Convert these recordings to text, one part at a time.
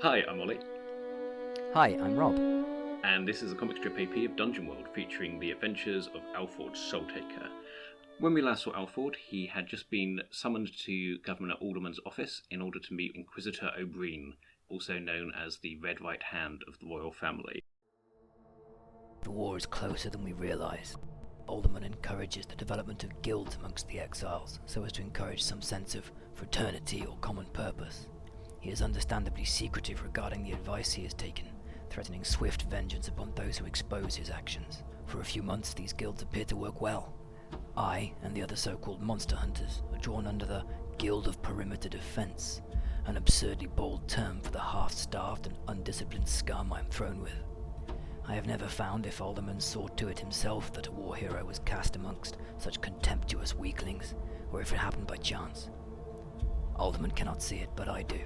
Hi, I'm Oli. Hi, I'm Rob. And this is a comic strip AP of Dungeon World featuring the adventures of Alford Soultaker. When we last saw Alford, he had just been summoned to Governor Alderman's office in order to meet Inquisitor O'Brien, also known as the Red Right Hand of the royal family. The war is closer than we realise. Alderman encourages the development of guilds amongst the exiles, so as to encourage some sense of fraternity or common purpose. He is understandably secretive regarding the advice he has taken, threatening swift vengeance upon those who expose his actions. For a few months these guilds appear to work well. I and the other so-called monster hunters are drawn under the Guild of Perimeter Defense, an absurdly bold term for the half-starved and undisciplined scum I am thrown with. I have never found, if Alderman saw to it himself, that a war hero was cast amongst such contemptuous weaklings, or if it happened by chance. Alderman cannot see it, but I do.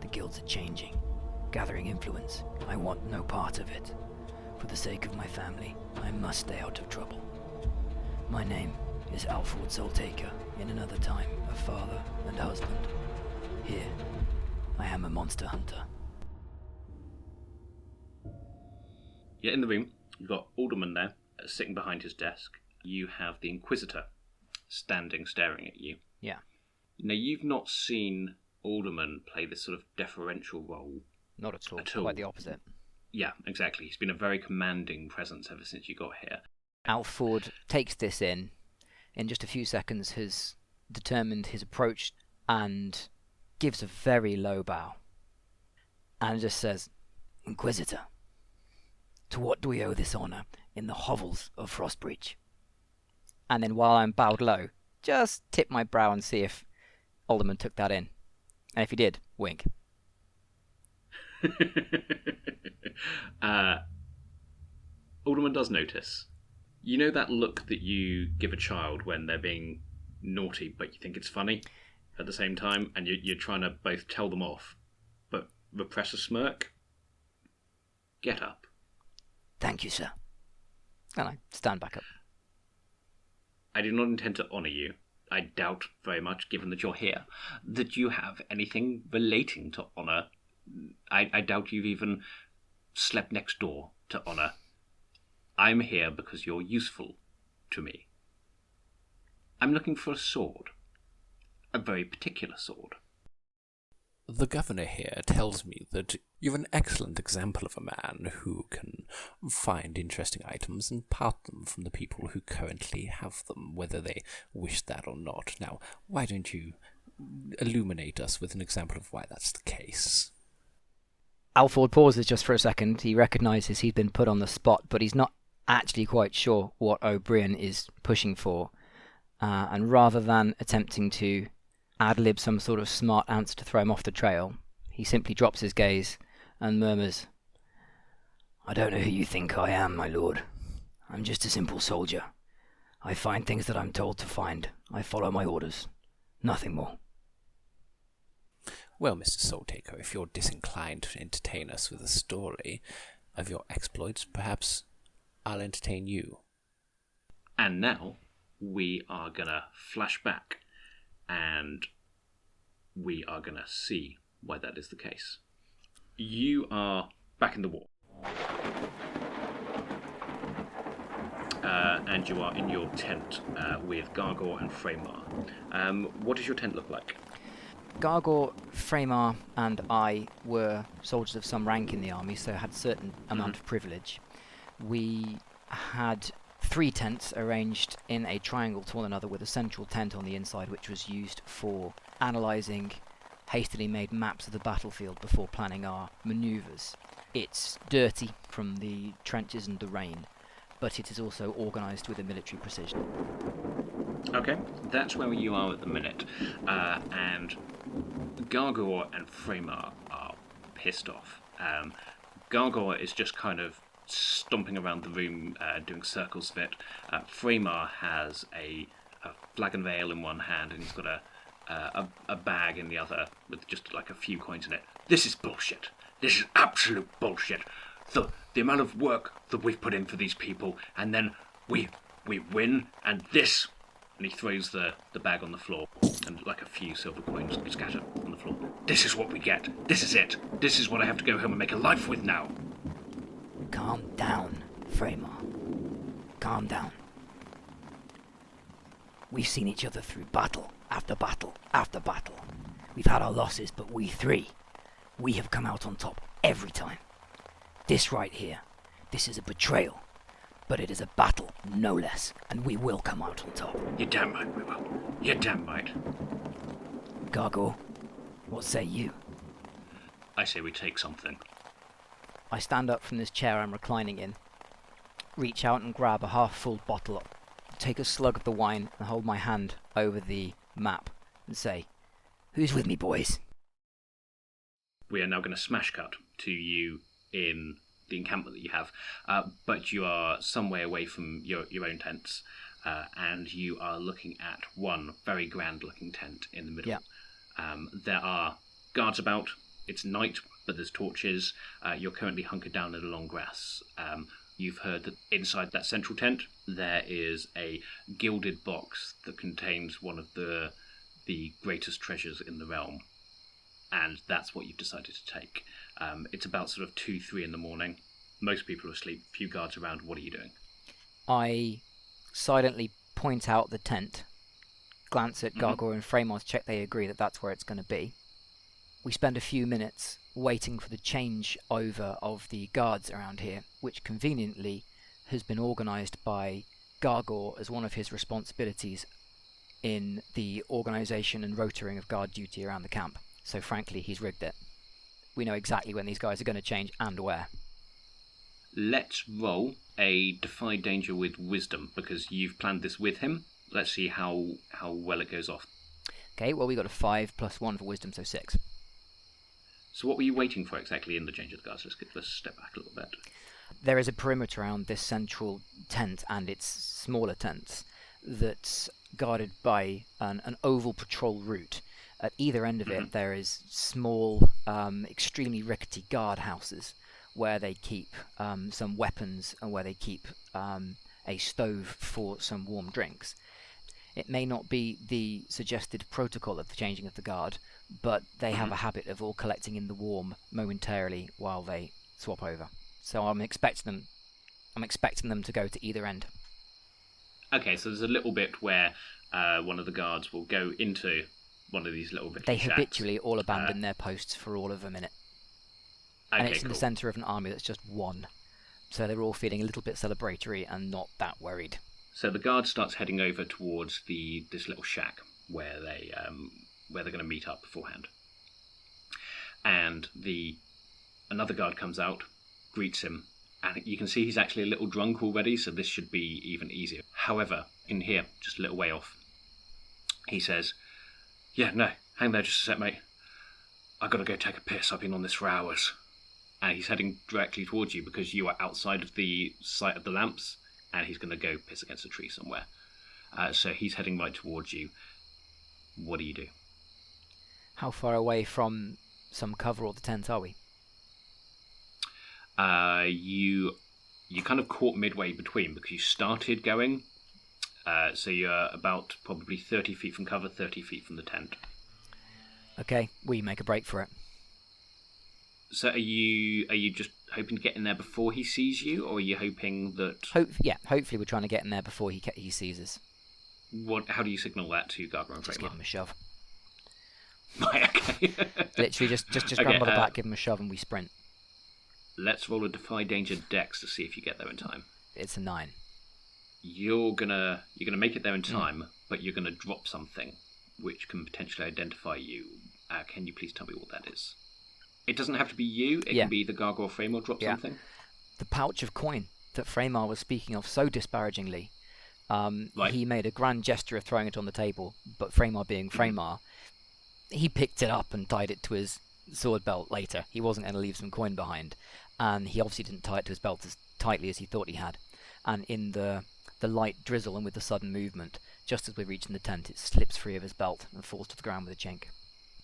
The guilds are changing, gathering influence. I want no part of it. For the sake of my family, I must stay out of trouble. My name is Alford Soultaker, in another time a father and husband. Here, I am a monster hunter. You're in the room. You've got Alderman there, sitting behind his desk. You have the Inquisitor standing, staring at you. Yeah. Now, you've not seen Alderman play this sort of deferential role. Not at all. Quite the opposite. Yeah, exactly. He's been a very commanding presence ever since you got here. Alford takes this in just a few seconds, has determined his approach, and gives a very low bow. And just says, "Inquisitor, to what do we owe this honour in the Hovels of Frostbreach?" And then while I'm bowed low, just tip my brow and see if Alderman took that in. And if he did, wink. Alderman does notice. You know that look that you give a child when they're being naughty, but you think it's funny at the same time, and you're trying to both tell them off, but repress a smirk? Get up. "Thank you, sir." And I stand back up. I do not intend to honour you. I doubt very much, given that you're here, that you have anything relating to honour. I doubt you've even slept next door to honour. I'm here because you're useful to me. I'm looking for a sword. A very particular sword. The governor here tells me that you're an excellent example of a man who can find interesting items and part them from the people who currently have them, whether they wish that or not. Now, why don't you illuminate us with an example of why that's the case? Alford pauses just for a second. He recognises he's been put on the spot, but he's not actually quite sure what O'Brien is pushing for. And rather than attempting to ad-lib some sort of smart answer to throw him off the trail, he simply drops his gaze and murmurs, "I don't know who you think I am, my lord. I'm just a simple soldier. I find things that I'm told to find. I follow my orders. Nothing more." Well, Mr. Soultaker, if you're disinclined to entertain us with a story of your exploits, perhaps I'll entertain you. And now we are going to flash back, and we are going to see why that is the case. You are back in the war. And you are in your tent with Gargor and Framar. What does your tent look like? Gargor, Framar, and I were soldiers of some rank in the army, so had a certain amount of privilege. We had 3 tents arranged in a triangle to one another, with a central tent on the inside, which was used for analysing hastily made maps of the battlefield before planning our manoeuvres. It's dirty from the trenches and the rain, but it is also organised with a military precision. Okay, that's where you are at the minute. And Gargor and Framar are pissed off. Gargor is just kind of stomping around the room, doing circles of it. Framar has a flagon of ale in one hand, and he's got a bag in the other with just like a few coins in it. This is bullshit. This is absolute bullshit. The amount of work that we've put in for these people, and then we win, and this... And he throws the bag on the floor. and like a few silver coins scatter on the floor. This is what we get. This is it. This is what I have to go home and make a life with now. Calm down, Framar. Calm down. We've seen each other through battle after battle after battle. We've had our losses, but we have come out on top every time. This right here, this is a betrayal, but it is a battle, no less, and we will come out on top. You're damn right we will. You're damn right. Gargor, what say you? I say we take something. I stand up from this chair I'm reclining in, reach out and grab a half-full bottle, take a slug of the wine and hold my hand over the map and say, "Who's with me, boys?" We are now going to smash cut to you in the encampment that you have, but you are some way away from your own tents, and you are looking at one very grand-looking tent in the middle. Yeah. There are guards about. It's night, but there's torches. You're currently hunkered down in the long grass. You've heard that inside that central tent there is a gilded box that contains one of the greatest treasures in the realm, and that's what you've decided to take. It's about sort of 2-3 in the morning. Most people are asleep. Few guards around. What are you doing? I silently point out the tent, glance at Gargor and Framar to check they agree that that's where it's going to be. We spend a few minutes waiting for the change over of the guards around here, which conveniently has been organised by Gargor as one of his responsibilities in the organisation and rotating of guard duty around the camp. So frankly, he's rigged it. We know exactly when these guys are going to change and where. Let's roll a Defy Danger with Wisdom, because you've planned this with him. Let's see how well it goes off. Okay, well, we got a 5 plus 1 for Wisdom, so 6. So what were you waiting for exactly in the change of the guards? Let's step back a little bit. There is a perimeter around this central tent and its smaller tents that's guarded by an oval patrol route. At either end of it, there is small, extremely rickety guard houses where they keep some weapons and where they keep a stove for some warm drinks. It may not be the suggested protocol of the changing of the guard, but they have a habit of all collecting in the warm momentarily while they swap over. So I'm expecting them to go to either end. Okay, so there's a little bit where one of the guards will go into one of these little bit. They habitually all abandon their posts for all of a minute. Okay, and it's in the centre of an army that's just one. So they're all feeling a little bit celebratory and not that worried. So the guard starts heading over towards this little shack where they're going to meet up beforehand. And another guard comes out, greets him, and you can see he's actually a little drunk already, so this should be even easier. However, in here, just a little way off, he says, "Yeah, no, hang there just a sec, mate. I've got to go take a piss. I've been on this for hours." And he's heading directly towards you because you are outside of the sight of the lamps, and he's going to go piss against a tree somewhere. So he's heading right towards you. What do you do? How far away from some cover or the tent are we? You kind of caught midway between because you started going. So you're about probably 30 feet from cover, 30 feet from the tent. Okay, we make a break for it. So are you just hoping to get in there before he sees you, or are you hoping that... Hopefully we're trying to get in there before he sees us. How do you signal that to Gargor and Framar? Just give him a shove. Right, okay. Literally, just grab by the back, give him a shove, and we sprint. Let's roll a Defy Danger Dex to see if you get there in time. It's a 9. You're gonna make it there in time, but you're gonna drop something which can potentially identify you. Can you please tell me what that is? It doesn't have to be you. It can be the Gargor or Framar drop something. The pouch of coin that Framar was speaking of so disparagingly. Right. He made a grand gesture of throwing it on the table, but Framar being Framar, he picked it up and tied it to his sword belt later. He wasn't going to leave some coin behind, and he obviously didn't tie it to his belt as tightly as he thought he had. And in the light drizzle and with the sudden movement, just as we're reaching the tent, it slips free of his belt and falls to the ground with a chink.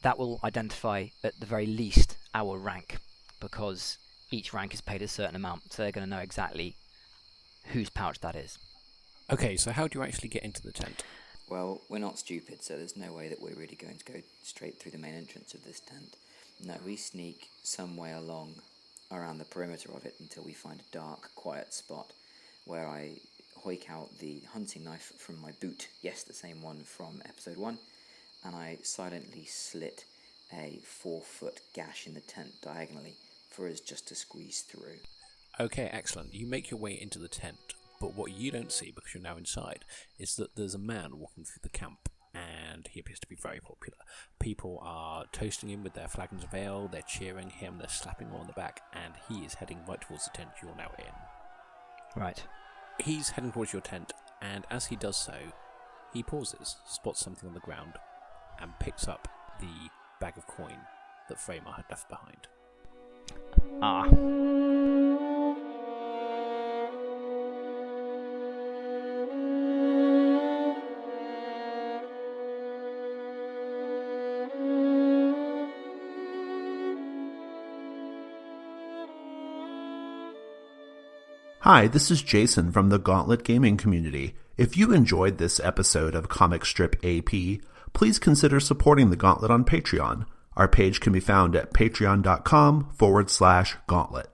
That will identify, at the very least, our rank, because each rank is paid a certain amount, so they're going to know exactly whose pouch that is. Okay, so how do you actually get into the tent? Well, we're not stupid, so there's no way that we're really going to go straight through the main entrance of this tent. No, we sneak some way along around the perimeter of it until we find a dark, quiet spot where I hoik out the hunting knife from my boot, yes, the same one from episode 1, and I silently slit a 4-foot gash in the tent diagonally for us just to squeeze through. Okay, excellent. You make your way into the tent, but what you don't see, because you're now inside, is that there's a man walking through the camp, and he appears to be very popular. People are toasting him with their flagons of ale, they're cheering him, they're slapping him on the back, and he is heading right towards the tent you're now in. Right. He's heading towards your tent, and as he does so, he pauses, spots something on the ground, and picks up the bag of coin that Framar had left behind. Ah. Hi, this is Jason from the Gauntlet Gaming Community. If you enjoyed this episode of Comic Strip AP, please consider supporting the Gauntlet on Patreon. Our page can be found at patreon.com/gauntlet.